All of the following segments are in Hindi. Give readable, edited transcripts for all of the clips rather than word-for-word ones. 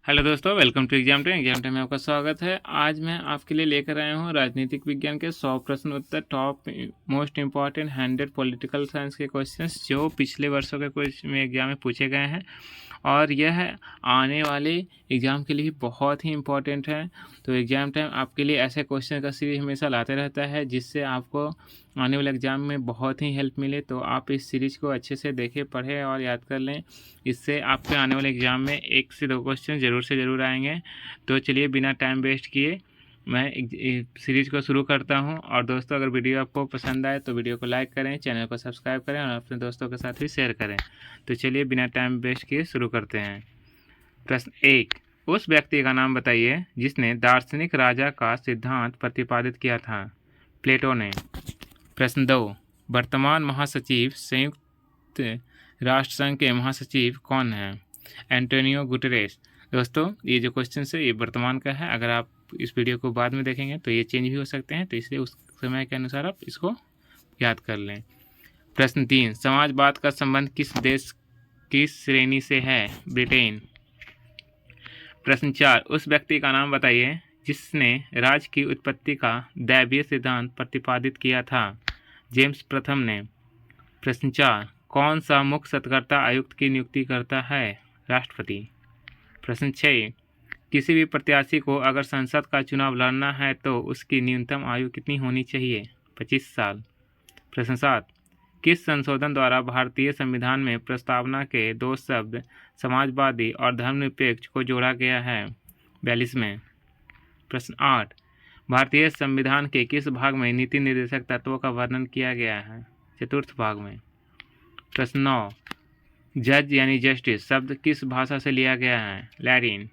हेलो दोस्तों, वेलकम टू एग्जाम टाइम में आपका स्वागत है। आज मैं आपके लिए लेकर आया हूँ राजनीतिक विज्ञान के 100 प्रश्न उत्तर, top most important 100 political science के क्वेश्चंस जो पिछले वर्षों के कुछ में एग्जाम में पूछे गए हैं और यह आने वाले एग्ज़ाम के लिए बहुत ही इम्पॉर्टेंट है। तो एग्ज़ाम टाइम आपके लिए ऐसे क्वेश्चन का सीरीज हमेशा लाते रहता है जिससे आपको आने वाले एग्ज़ाम में बहुत ही हेल्प मिले। तो आप इस सीरीज़ को अच्छे से देखें, पढ़ें और याद कर लें। इससे आपके आने वाले एग्ज़ाम में 1 से 2 क्वेश्चन ज़रूर से ज़रूर आएंगे। तो चलिए बिना टाइम वेस्ट किए मैं सीरीज़ को शुरू करता हूं। और दोस्तों, अगर वीडियो आपको पसंद आए तो वीडियो को लाइक करें, चैनल को सब्सक्राइब करें और अपने दोस्तों के साथ भी शेयर करें। तो चलिए बिना टाइम वेस्ट किए शुरू करते हैं। प्रश्न 1, उस व्यक्ति का नाम बताइए जिसने दार्शनिक राजा का सिद्धांत प्रतिपादित किया था। प्लेटो ने। प्रश्न 2, वर्तमान महासचिव संयुक्त राष्ट्र संघ के महासचिव कौन हैं। Antonio Guterres. दोस्तों, ये जो क्वेश्चन है ये वर्तमान का है। अगर आप इस वीडियो को बाद में देखेंगे तो ये चेंज भी हो सकते हैं, तो इसलिए उस समय के अनुसार आप इसको याद कर लें। प्रश्न 3, समाजवाद का संबंध किस देश की श्रेणी से है। ब्रिटेन। प्रश्न 4, उस व्यक्ति का नाम बताइए जिसने राज्य की उत्पत्ति का दैवीय सिद्धांत प्रतिपादित किया था। जेम्स प्रथम ने। प्रश्न 4, कौन सा मुख्य सत्कर्ता आयुक्त की नियुक्ति करता है। राष्ट्रपति। प्रश्न 6, किसी भी प्रत्याशी को अगर संसद का चुनाव लड़ना है तो उसकी न्यूनतम आयु कितनी होनी चाहिए। 25 साल। प्रश्न 7, किस संशोधन द्वारा भारतीय संविधान में प्रस्तावना के 2 शब्द समाजवादी और धर्मनिरपेक्ष को जोड़ा गया है। 42वें। प्रश्न 8, भारतीय संविधान के किस भाग में नीति निर्देशक तत्वों का वर्णन किया गया है। 4th भाग में। प्रश्न 9, जज यानी जस्टिस शब्द किस भाषा से लिया गया है। लैटिन।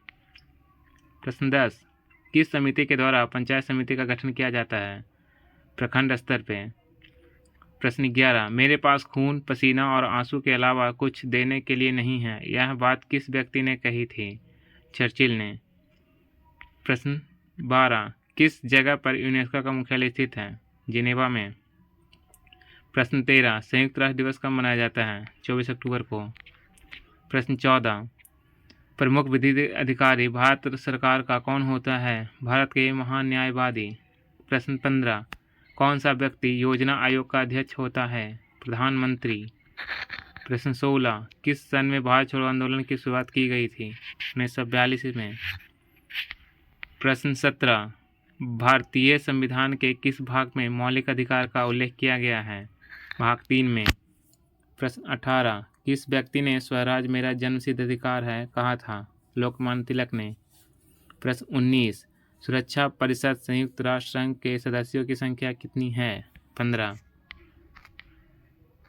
प्रश्न 10, किस समिति के द्वारा पंचायत समिति का गठन किया जाता है। प्रखंड स्तर पे। प्रश्न 11, मेरे पास खून पसीना और आंसू के अलावा कुछ देने के लिए नहीं है, यह बात किस व्यक्ति ने कही थी। चर्चिल ने। प्रश्न 12, किस जगह पर यूनेस्को का मुख्यालय स्थित है। जिनेवा में। प्रश्न 13, संयुक्त राष्ट्र दिवस कब मनाया जाता है। 24 अक्टूबर को। प्रश्न 14, प्रमुख विधि अधिकारी भारत सरकार का कौन होता है। भारत के महान न्यायवादी। प्रश्न 15, कौन सा व्यक्ति योजना आयोग का अध्यक्ष होता है। प्रधानमंत्री। प्रश्न 16, किस सन में भारत छोड़ो आंदोलन की शुरुआत की गई थी। 1942 में। प्रश्न 17, भारतीय संविधान के किस भाग में मौलिक अधिकार का उल्लेख किया गया है। भाग 3 में। प्रश्न 18, किस व्यक्ति ने स्वराज मेरा जन्मसिद्ध अधिकार है कहा था। लोकमान्य तिलक ने। प्रश्न 19, सुरक्षा परिषद संयुक्त राष्ट्र संघ के सदस्यों की संख्या कितनी है। 15।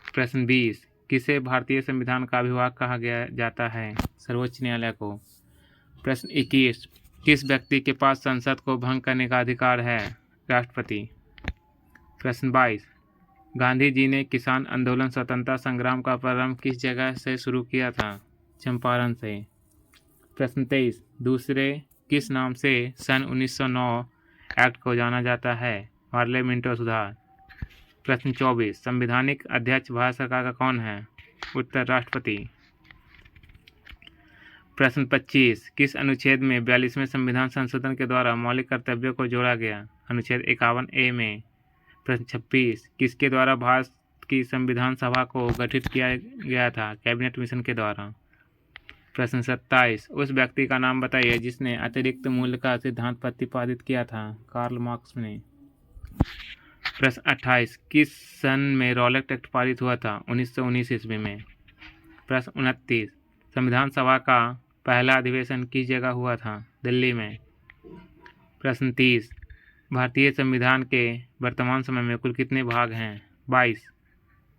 प्रश्न 20, किसे भारतीय संविधान का अभिभावक कहा गया जाता है। सर्वोच्च न्यायालय को। प्रश्न 21, किस व्यक्ति के पास संसद को भंग करने का अधिकार है। राष्ट्रपति। प्रश्न 22, गांधी जी ने किसान आंदोलन स्वतंत्रता संग्राम का प्रारंभ किस जगह से शुरू किया था। चंपारण से। प्रश्न 23, दूसरे किस नाम से सन 1909 एक्ट को जाना जाता है। पार्लियामेंटो सुधार। प्रश्न 24, संवैधानिक अध्यक्ष भारत सरकार का कौन है। उत्तर राष्ट्रपति। प्रश्न 25, किस अनुच्छेद में 42वें संविधान संशोधन के द्वारा मौलिक कर्तव्यों को जोड़ा गया। अनुच्छेद 51A में। प्रश्न 26, किसके द्वारा भारत की संविधान सभा को गठित किया गया था। कैबिनेट मिशन के द्वारा। प्रश्न 27, उस व्यक्ति का नाम बताइए जिसने अतिरिक्त मूल्य का सिद्धांत प्रतिपादित किया था। कार्ल मार्क्स ने। प्रश्न 28, किस सन में रॉलेट एक्ट पारित हुआ था। 1919 ईस्वी में। प्रश्न 29, संविधान सभा का पहला अधिवेशन किस जगह हुआ था। दिल्ली में। प्रश्न 30, भारतीय संविधान के वर्तमान समय में कुल कितने भाग हैं। 22।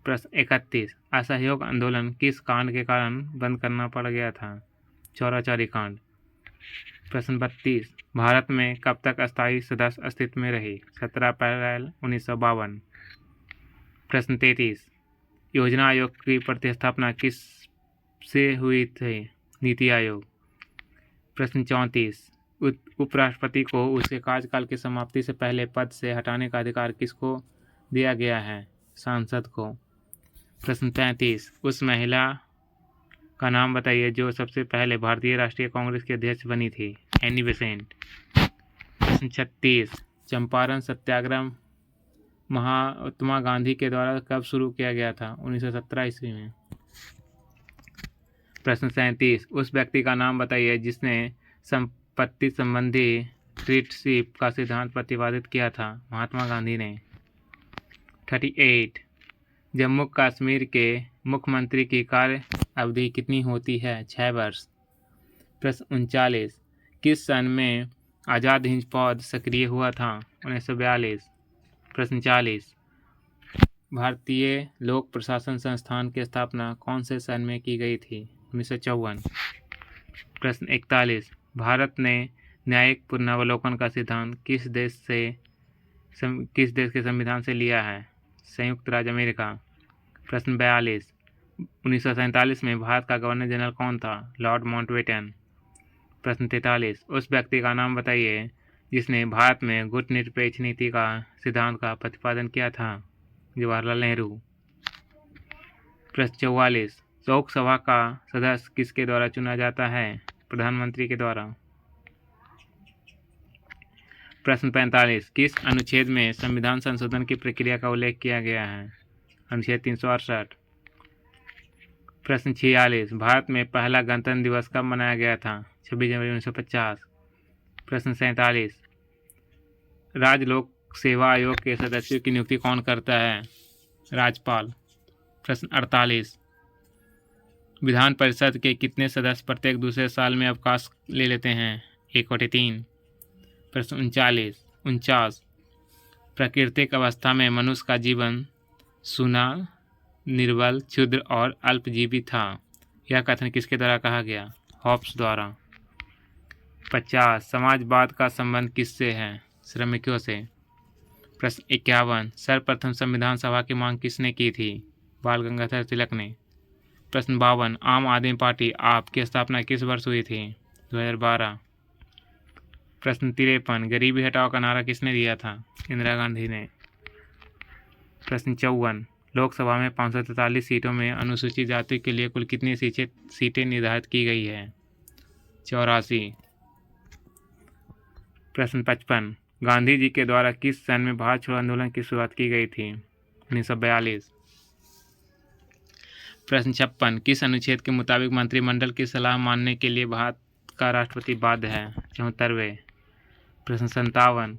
प्रश्न 31, असहयोग आंदोलन किस कांड के कारण बंद करना पड़ गया था। चौराचारी कांड। प्रश्न 32, भारत में कब तक अस्थायी सदस्य अस्तित्व में रहे। 17 अप्रैल 1952। प्रश्न 33, योजना आयोग की प्रतिस्थापना किस से हुई थी। नीति आयोग। प्रश्न 34, उपराष्ट्रपति को उसके कार्यकाल की समाप्ति से पहले पद से हटाने का अधिकार किसको दिया गया है। सांसद को। प्रश्न 35, उस महिला का नाम बताइए जो सबसे पहले भारतीय राष्ट्रीय कांग्रेस की अध्यक्ष बनी थी। Annie Besant. प्रश्न 36, चंपारण सत्याग्रह महात्मा गांधी के द्वारा कब शुरू किया गया था। 1917 ईस्वी में। प्रश्न 37, उस व्यक्ति का नाम बताइए जिसने संपत्ति संबंधी ट्रीटशिप का सिद्धांत प्रतिपादित किया था। महात्मा गांधी ने। 38, जम्मू कश्मीर के मुख्यमंत्री की कार्य अवधि कितनी होती है। 6 वर्ष। प्रश्न 39, किस सन में आज़ाद हिंद फौज सक्रिय हुआ था। 1942। प्रश्न 40, भारतीय लोक प्रशासन संस्थान की स्थापना कौन से सन में की गई थी। 1954। प्रश्न 41, भारत ने न्यायिक पुनरावलोकन का सिद्धांत किस देश के संविधान से लिया है। संयुक्त राज्य अमेरिका। प्रश्न 42, 1947 में भारत का गवर्नर जनरल कौन था। Lord Mountbatten. प्रश्न 43, उस व्यक्ति का नाम बताइए जिसने भारत में गुटनिरपेक्ष नीति का सिद्धांत का प्रतिपादन किया था। जवाहरलाल नेहरू। प्रश्न 44, लोकसभा का सदस्य किसके द्वारा चुना जाता है। प्रधानमंत्री के द्वारा। प्रश्न 45, किस अनुच्छेद में संविधान संशोधन की प्रक्रिया का उल्लेख किया गया है। अनुच्छेद 368। प्रश्न 46, भारत में पहला गणतंत्र दिवस कब मनाया गया था। 26 जनवरी 1950। प्रश्न 47, राज्य लोक सेवा आयोग के सदस्यों की नियुक्ति कौन करता है। राज्यपाल। प्रश्न 48, विधान परिषद के कितने सदस्य प्रत्येक दूसरे साल में अवकाश ले लेते हैं। 1/3। प्रश्न 49, प्राकृतिक अवस्था में मनुष्य का जीवन सूना, निर्बल, क्षुद्र और अल्पजीवी था। यह कथन किसके द्वारा कहा गया। हॉब्स द्वारा। 50, समाजवाद का संबंध किससे है। श्रमिकों से। प्रश्न 51, सर्वप्रथम संविधान सभा की मांग किसने की थी। बाल गंगाधर तिलक ने। प्रश्न 52, आम आदमी पार्टी आप की स्थापना किस वर्ष हुई थी। 2012। प्रश्न 53, गरीबी हटाओ का नारा किसने दिया था। इंदिरा गांधी ने। प्रश्न 54, लोकसभा में 543 सीटों में अनुसूचित जाति के लिए कुल कितनी सीटें निर्धारित की गई है। 84। प्रश्न 55, गांधी जी के द्वारा किस सन में भारत छोड़ो आंदोलन की शुरुआत की गई थी। 1942। प्रश्न 56, किस अनुच्छेद के मुताबिक मंत्रिमंडल की सलाह मानने के लिए भारत का राष्ट्रपति बाध्य है। 74वें। प्रश्न 57,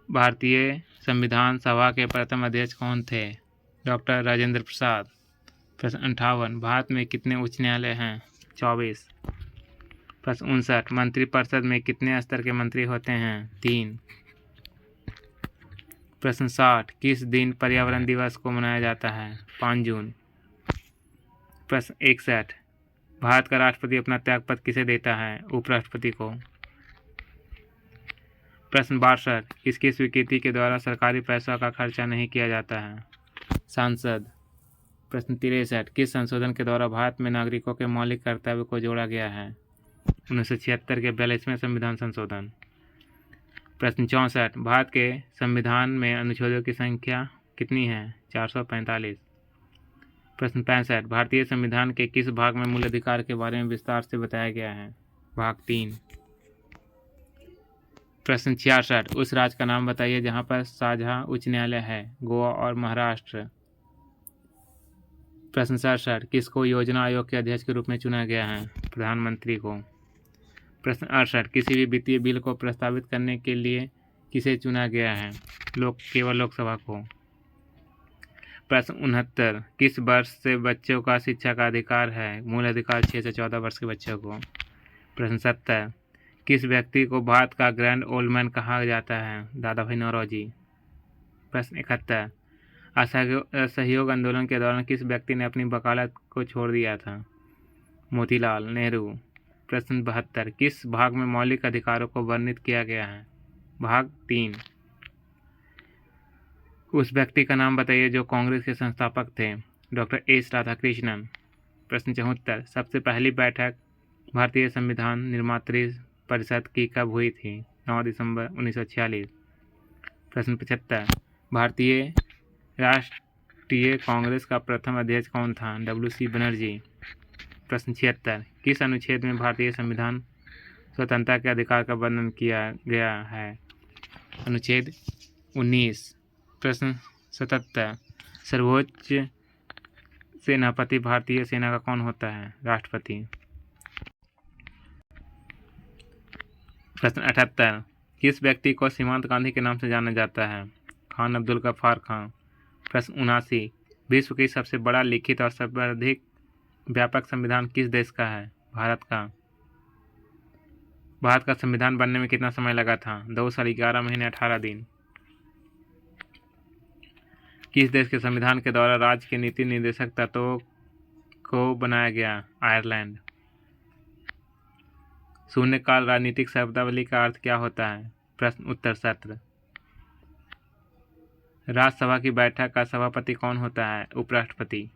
भारतीय संविधान सभा के प्रथम अध्यक्ष कौन थे। डॉक्टर राजेंद्र प्रसाद। प्रश्न 58, भारत में कितने उच्च न्यायालय हैं। 24। प्रश्न 59, मंत्रिपरिषद में कितने स्तर के मंत्री होते हैं। 3। प्रश्न 60, किस दिन पर्यावरण दिवस को मनाया जाता है। 5 जून। प्रश्न 61, भारत का राष्ट्रपति अपना त्यागपत्र किसे देता है। उपराष्ट्रपति को। प्रश्न 62, किसकी स्वीकृति के द्वारा सरकारी पैसों का खर्चा नहीं किया जाता है। सांसद। प्रश्न 63, किस संशोधन के द्वारा भारत में नागरिकों के मौलिक कर्तव्य को जोड़ा गया है। 1976 के 42वें संविधान संशोधन। प्रश्न 64, भारत के संविधान में अनुच्छेदों की संख्या कितनी है। 445। प्रश्न 65, भारतीय संविधान के किस भाग में मूल अधिकार के बारे में विस्तार से बताया गया है। भाग 3। प्रश्न 66, उस राज्य का नाम बताइए जहां पर साझा उच्च न्यायालय है। गोवा और महाराष्ट्र। प्रश्न 67, किसको योजना आयोग के अध्यक्ष के रूप में चुना गया है। प्रधानमंत्री को। प्रश्न 68, किसी भी वित्तीय बिल को प्रस्तावित करने के लिए किसे चुना गया है। केवल लोकसभा को। प्रश्न 69, किस वर्ष से बच्चों का शिक्षा का अधिकार है। मूल अधिकार 6 से 14 वर्ष के बच्चों को। प्रश्न 70, किस व्यक्ति को भारत का ग्रैंड ओल्ड मैन कहा जाता है। दादा भाई नौरोजी। प्रश्न 71, असहयोग आंदोलन के दौरान किस व्यक्ति ने अपनी वकालत को छोड़ दिया था। मोतीलाल नेहरू। प्रश्न 72, किस भाग में मौलिक अधिकारों को वर्णित किया गया है। भाग 3। उस व्यक्ति का नाम बताइए जो कांग्रेस के संस्थापक थे। Doctor S Radhakrishnan. प्रश्न 74, सबसे पहली बैठक भारतीय संविधान निर्मात्री परिषद की कब हुई थी। 9 दिसंबर 1946। प्रश्न 75, भारतीय राष्ट्रीय कांग्रेस का प्रथम अध्यक्ष कौन था। WC बनर्जी। प्रश्न 76, किस अनुच्छेद में भारतीय संविधान स्वतंत्रता के अधिकार का वर्णन किया गया है? अनुच्छेद 19। प्रश्न 77, सर्वोच्च सेनापति भारतीय सेना का कौन होता है? राष्ट्रपति। प्रश्न 78, किस व्यक्ति को सीमांत गांधी के नाम से जाना जाता है? खान अब्दुल गफ्फार खान। प्रश्न 79, विश्व की सबसे बड़ा लिखित और सर्वाधिक व्यापक संविधान किस देश का है? भारत का। भारत का संविधान बनने में कितना समय लगा था? 2 साल 11 महीने 18 दिन। किस देश के संविधान के द्वारा राज्य के नीति निर्देशक तत्वों को बनाया गया? आयरलैंड। शून्यकाल राजनीतिक शब्दावली का अर्थ क्या होता है? प्रश्न उत्तर सत्र। राज्यसभा की बैठक का सभापति कौन होता है? उपराष्ट्रपति।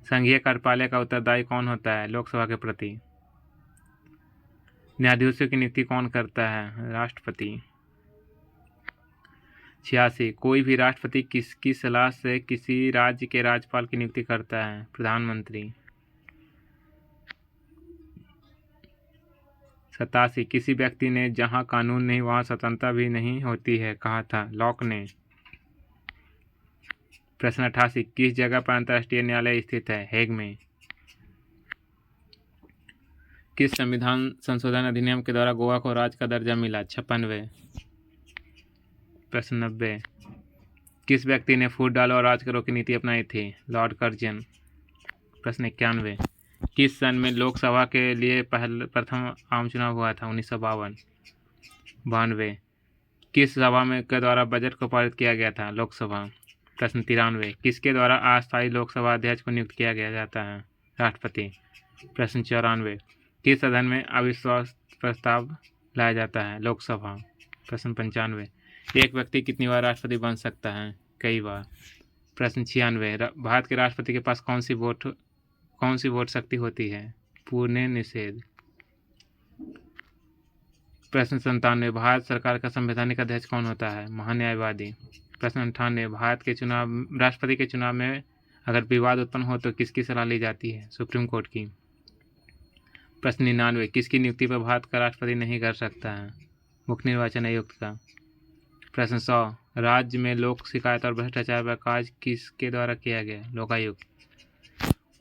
संघीय कार्यपालय का उत्तरदायी कौन होता है? लोकसभा के प्रति। न्यायाधीशों की नियुक्ति कौन करता है? राष्ट्रपति। 86, कोई भी राष्ट्रपति किसकी सलाह से किसी राज्य के राज्यपाल की नियुक्ति करता है? प्रधानमंत्री। 87, किसी व्यक्ति ने जहां कानून नहीं वहां स्वतंत्रता भी नहीं होती है कहा था? लॉक ने। प्रश्न 88, किस जगह पर अंतर्राष्ट्रीय न्यायालय स्थित है? हेग में। किस संविधान संशोधन अधिनियम के द्वारा गोवा को राज्य का दर्जा मिला? 56वें। प्रश्न 90, किस व्यक्ति ने फूट डालो और राज करो की नीति अपनाई थी? Lord Curzon. प्रश्न 91, किस सन में लोकसभा के लिए प्रथम आम चुनाव हुआ था? 1952। 92, किस सभा में के द्वारा बजट को पारित किया गया था? लोकसभा। प्रश्न 93, किसके द्वारा अस्थायी लोकसभा अध्यक्ष को नियुक्त किया गया जाता है? राष्ट्रपति। प्रश्न 94, किस सदन में अविश्वास प्रस्ताव लाया जाता है? लोकसभा। प्रश्न 95, एक व्यक्ति कितनी बार राष्ट्रपति बन सकता है? कई बार। प्रश्न 96, भारत के राष्ट्रपति के पास कौन सी वोट शक्ति होती है? पूर्ण निषेध। प्रश्न 97, भारत सरकार का संवैधानिक अध्यक्ष कौन होता है? महान्यायवादी। प्रश्न 98, राष्ट्रपति के चुनाव में अगर विवाद उत्पन्न हो तो किसकी सलाह ली जाती है? सुप्रीम कोर्ट की। प्रश्न 99, किसकी नियुक्ति पर भारत का राष्ट्रपति नहीं कर सकता है? मुख्य निर्वाचन आयुक्त का। प्रश्न 100, राज्य में लोक शिकायत और भ्रष्टाचार पर कार्य किसके द्वारा किया गया? लोकायुक्त।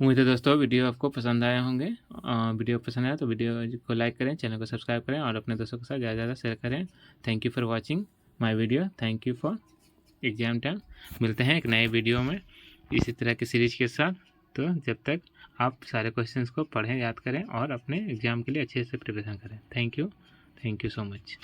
उम्मीद है दोस्तों वीडियो आपको पसंद आए होंगे। वीडियो पसंद आया तो वीडियो को लाइक करें, चैनल को सब्सक्राइब करें और अपने दोस्तों के साथ ज़्यादा शेयर करें। Thank you for watching my video. Thank you for exam time. मिलते हैं एक नए वीडियो में इसी तरह की सीरीज के साथ। तो जब तक आप सारे क्वेश्चंस को पढ़ें, याद करें और अपने एग्ज़ाम के लिए अच्छे से प्रिपरेशन करें। Thank you so much.